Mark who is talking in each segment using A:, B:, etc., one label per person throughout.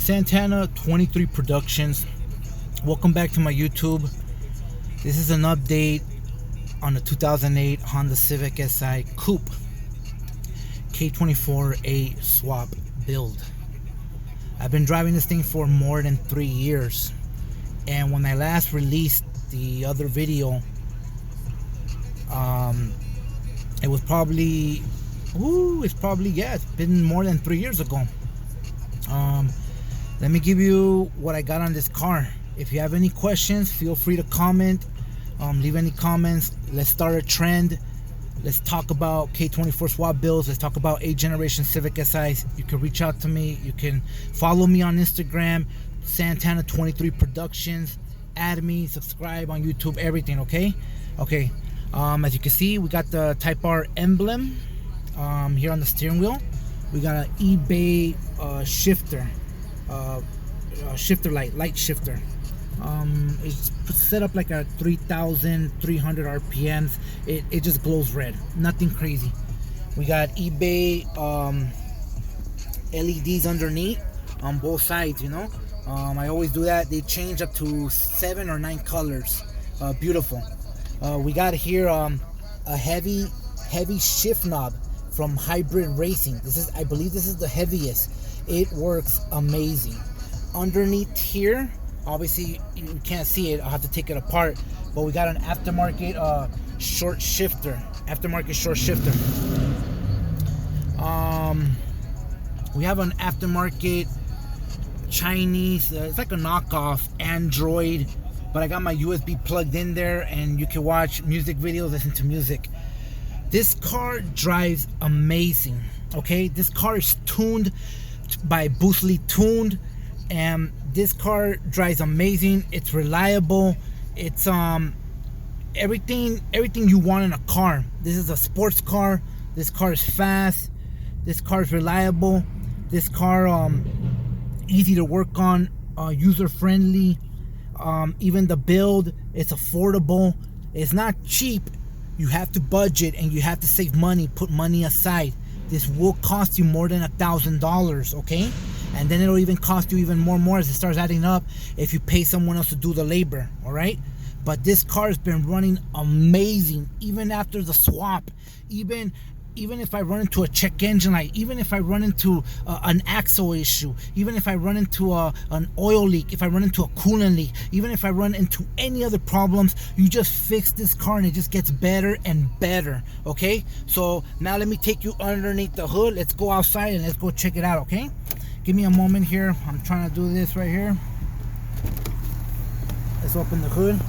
A: Santana 23 Productions. Welcome back to my YouTube. This is an update on the 2008 Honda Civic Si Coupe K24a Swap build. I've been driving this thing for more than 3 years, and when I last released the other video, it was probably it's been more than 3 years ago. Let me give you what I got on this car. If you have any questions, feel free to comment. Leave any comments. Let's start a trend. Let's talk about K24 swap builds. Let's talk about 8th generation Civic SIs. You can reach out to me. You can follow me on Instagram, Santana 23 Productions. Add me, subscribe on YouTube, everything. Okay. As you can see, we got the Type R emblem here on the steering wheel. We got an eBay shifter, light shifter. It's set up like a 3,300 RPMs. It just glows red, nothing crazy. We got eBay LEDs underneath on both sides, I always do that. They change up to 7 or 9 colors. Beautiful. We got here a heavy shift knob from Hybrid Racing. I believe this is the heaviest. It works amazing. Underneath here, obviously you can't see it, I'll have to take it apart, but we got an aftermarket short shifter. We have an aftermarket Chinese, it's like a knockoff Android, but I got my USB plugged in there, and you can watch music videos, listen to music. This car drives amazing. Okay, this car is tuned by Boostly Tuned, and this car drives amazing. It's reliable. It's everything you want in a car. This is a sports car. This car is fast. This car is reliable. This car easy to work on, user friendly. Even the build, it's affordable. It's not cheap. You have to budget and you have to save money, put money aside. This will cost you more than $1,000, okay? And then it'll even cost you even more as it starts adding up if you pay someone else to do the labor, all right? But this car has been running amazing, even after the swap. Even if I run into a check engine light, even if I run into an axle issue, even if I run into an oil leak, if I run into a coolant leak, even if I run into any other problems, you just fix this car and it just gets better and better, okay? So now let me take you underneath the hood. Let's go outside and let's go check it out, okay? Give me a moment here. I'm trying to do this right here. Let's open the hood.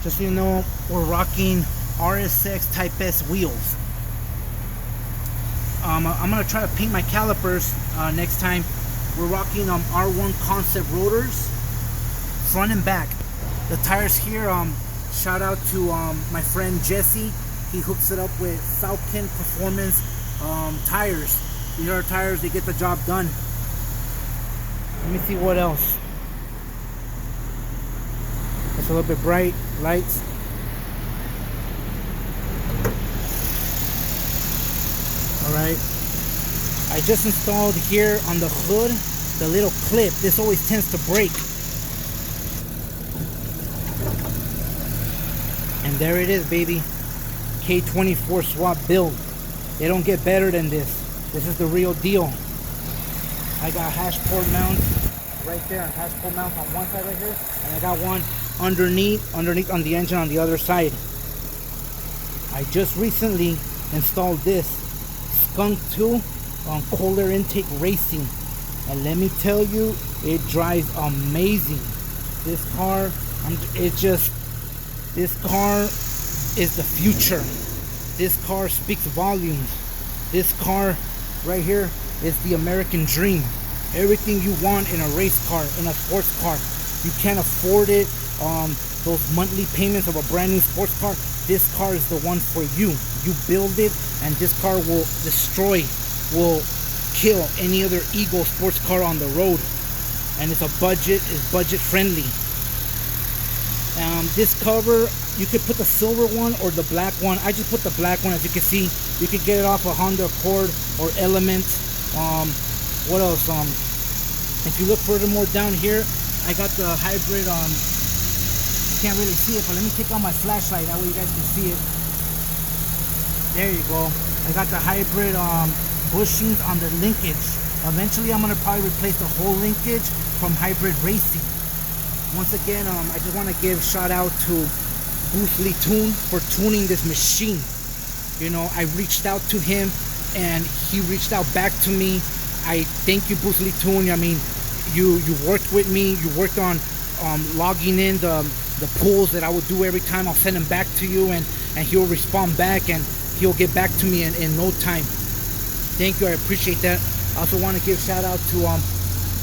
A: Just so you know, we're rocking RSX Type S wheels. I'm gonna try to paint my calipers next time. We're rocking R1 concept rotors, front and back. The tires here, shout out to my friend Jesse. He hooks it up with Falcon Performance tires. These are tires, they get the job done. Let me see what else. It's a little bit bright, lights. Alright. I just installed here on the hood the little clip. This always tends to break. And there it is, baby. K24 swap build. They don't get better than this. This is the real deal. I got hash port mounts right there. Hash port mounts on one side right here. And I got one underneath on the engine on the other side. I just recently installed this Skunk 2 on Kohler Intake Racing, and let me tell you, it drives amazing. This car is the future. This car speaks volumes. This car right here is the American dream. Everything you want in a race car, in a sports car. You can't afford it, those monthly payments of a brand new sports car. This car is the one for you. You build it, and this car will kill any other Ego sports car on the road. And it's budget friendly. This cover, You could put the silver one or the black one. I just put the black one. As you can see, you could get it off a Honda Accord or Element. What else? If you look furthermore down here, I got the hybrid. You can't really see it, but let me take out my flashlight. That way you guys can see it. There you go. I got the hybrid bushings on the linkage. Eventually, I'm gonna probably replace the whole linkage from hybrid racing. Once again, I just want to give shout out to Boothly Tune for tuning this machine. You know, I reached out to him and he reached out back to me. I thank you, Boothly Tune. I mean, you worked with me. You worked on logging in the pulls that I would do every time. I'll send him back to you, and he'll respond back, and he'll get back to me in no time. Thank you, I appreciate that. I also want to give shout out to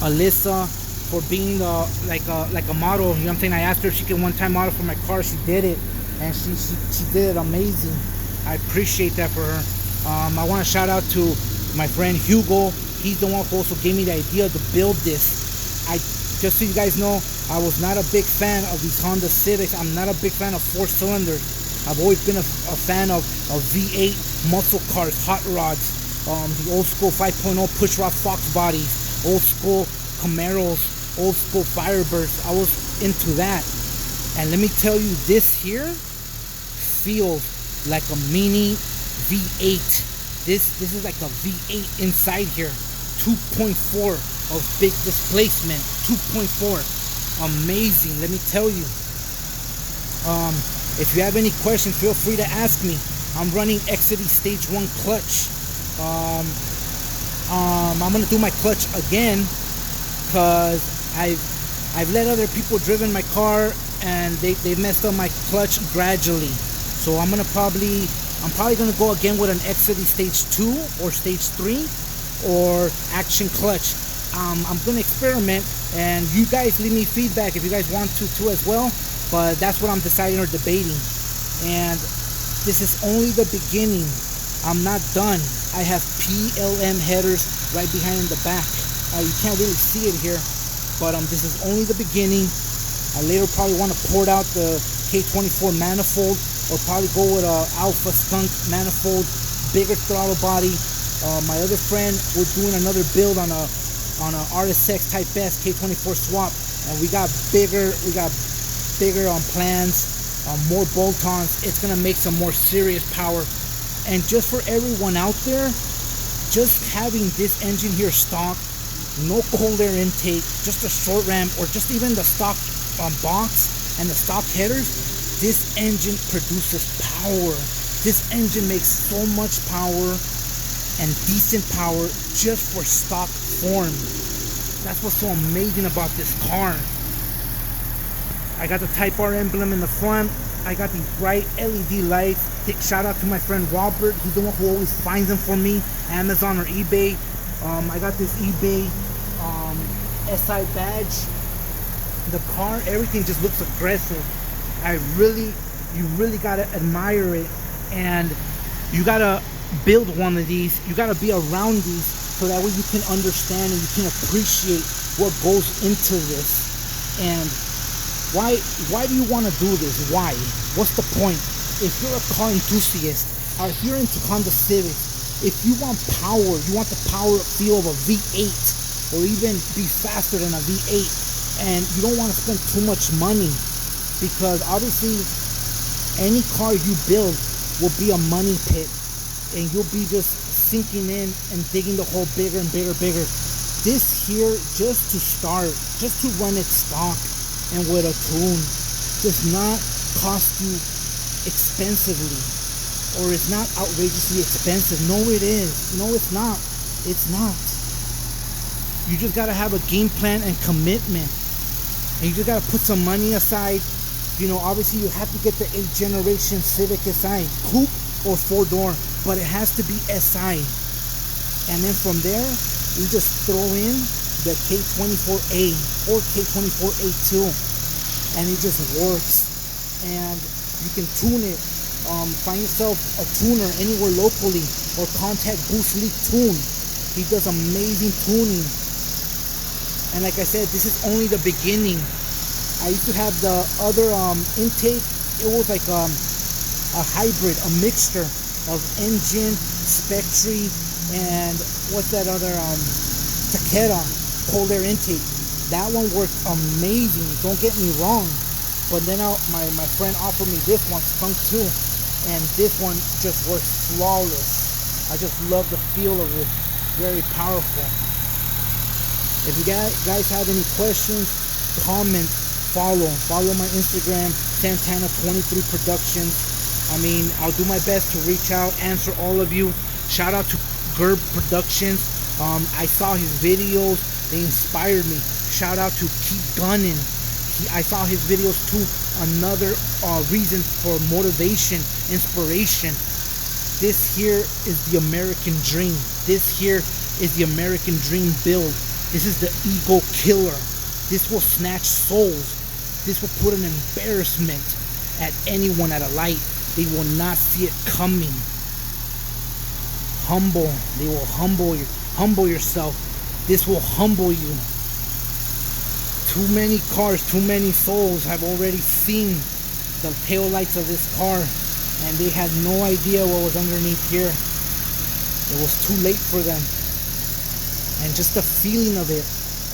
A: Alyssa for being like a model. You know what I'm saying? I asked her if she could one-time model for my car. She did it, and she did it amazing. I appreciate that for her. I want to shout out to my friend Hugo. He's the one who also gave me the idea to build this. Just so you guys know, I was not a big fan of these Honda Civics. I'm not a big fan of 4 cylinders. I've always been a fan of V8 muscle cars, hot rods, the old school 5.0 push rod Fox bodies, old school Camaros, old school Firebirds. I was into that. And let me tell you, this here feels like a mini V8. This is like a V8 inside here. 2.4 of big displacement. 2.4. Amazing, let me tell you. If you have any questions, feel free to ask me. I'm running Exody Stage 1 clutch. I'm gonna do my clutch again because I've let other people driven my car and they messed up my clutch gradually. So I'm probably gonna go again with an Exody Stage 2 or Stage 3 or Action clutch. I'm gonna experiment, and you guys leave me feedback if you guys want to too as well. But that's what I'm deciding or debating. And this is only the beginning. I'm not done. I have PLM headers right behind in the back. You can't really see it here, but this is only the beginning. I later probably want to port out the K24 manifold, or probably go with a Alpha Skunk manifold, bigger throttle body. My other friend, we're doing another build on a RSX Type S K24 swap, and we got bigger plans, more bolt-ons. It's gonna make some more serious power. And just for everyone out there, just having this engine here stock, no cold air intake, just a short ramp, or just even the stock box and the stock headers, this engine produces power. This engine makes so much power and decent power just for stock form. That's what's so amazing about this car. I got the Type R emblem in the front. I got these bright LED lights. Big shout out to my friend Robert. He's the one who always finds them for me, Amazon or eBay. I got this eBay SI badge. The car, everything just looks aggressive. You really gotta admire it, and you gotta build one of these. You gotta be around these so that way you can understand and you can appreciate what goes into this. And why do you want to do this? Why? What's the point? If you're a car enthusiast, or if you're into Honda Civic, if you want power, you want the power feel of a V8, or even be faster than a V8, and you don't want to spend too much money, because obviously any car you build will be a money pit, and you'll be just sinking in and digging the hole bigger and bigger. This here, just to start, just to run it stock and with a tune, does not cost you expensively, or it's not outrageously expensive. No, it is. No, it's not. It's not. You just gotta have a game plan and commitment, and you just gotta put some money aside. You know, obviously you have to get the 8th generation Civic Si, coupe or 4-door, but it has to be SI. And then from there, you just throw in the K24A or K24A2, and it just works. And you can tune it. Find yourself a tuner anywhere locally, or contact Boothly Tune. He does amazing tuning. And like I said, this is only the beginning. I used to have the other intake. it was like a hybrid, a mixture of engine, Spectre, and what's that other Takeda cold air intake. That one worked amazing, don't get me wrong. But then my friend offered me this one, Skunk 2, and this one just works flawless. I just love the feel of it, very powerful. If you guys have any questions, comment, follow my Instagram, Santana23 Productions. I mean, I'll do my best to reach out, answer all of you. Shout out to Gerb Productions. I saw his videos, they inspired me. Shout out to Keep Gunning. I saw his videos too. Another reason for motivation, inspiration. This here is the American dream. This here is the American dream build. This is the ego killer. This will snatch souls. This will put an embarrassment at anyone at a light. They will not see it coming. Humble. They will humble you. Humble yourself. This will humble you. Too many cars, too many souls have already seen the tail lights of this car, and they had no idea what was underneath here. It was too late for them. And just the feeling of it,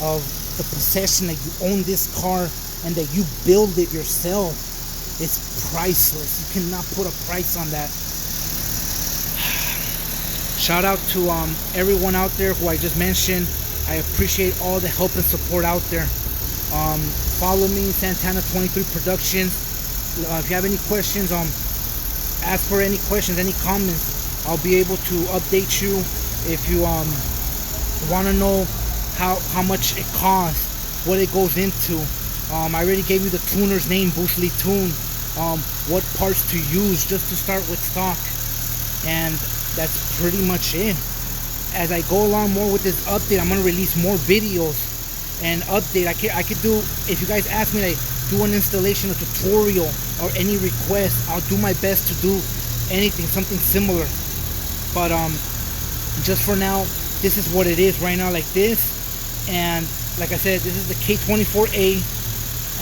A: of the possession that you own this car and that you build it yourself, it's priceless. You cannot put a price on that. Shout out to everyone out there who I just mentioned. I appreciate all the help and support out there. Follow me, Santana23 Productions. If you have any questions, ask for any questions, any comments. I'll be able to update you. If you want to know how much it costs, what it goes into. I already gave you the tuner's name, Boostley Tune. What parts to use just to start with stock, and that's pretty much it. As I go along more with this update, I'm gonna release more videos and update. I could do, if you guys ask me to do an installation, a tutorial, or any request, I'll do my best to do anything, something similar. But just for now, this is what it is right now, like this. And like I said, this is the K24a,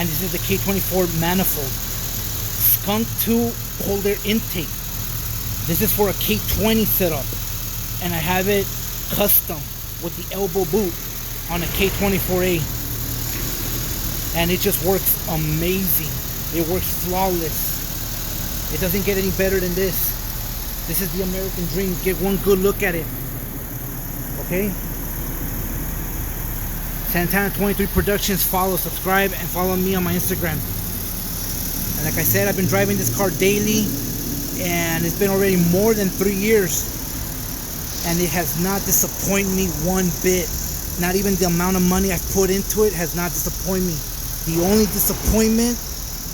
A: and this is the K24 manifold. Skunk 2 cold air intake. This is for a K20 setup, and I have it custom with the elbow boot on a K24a, and it just works amazing. It works flawless. It doesn't get any better than this. This is the American dream. Get one good look at it. Okay? Santana23 Productions. Follow, subscribe, and follow me on my Instagram. And like I said, I've been driving this car daily, and it's been already more than 3 years, and it has not disappointed me one bit. Not even the amount of money I've put into it has not disappointed me. The only disappointment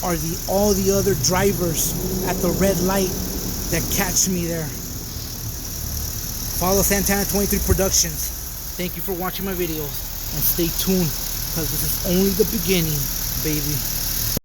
A: are all the other drivers at the red light that catch me there. Follow Santana23 Productions. Thank you for watching my videos, and stay tuned, because this is only the beginning, baby.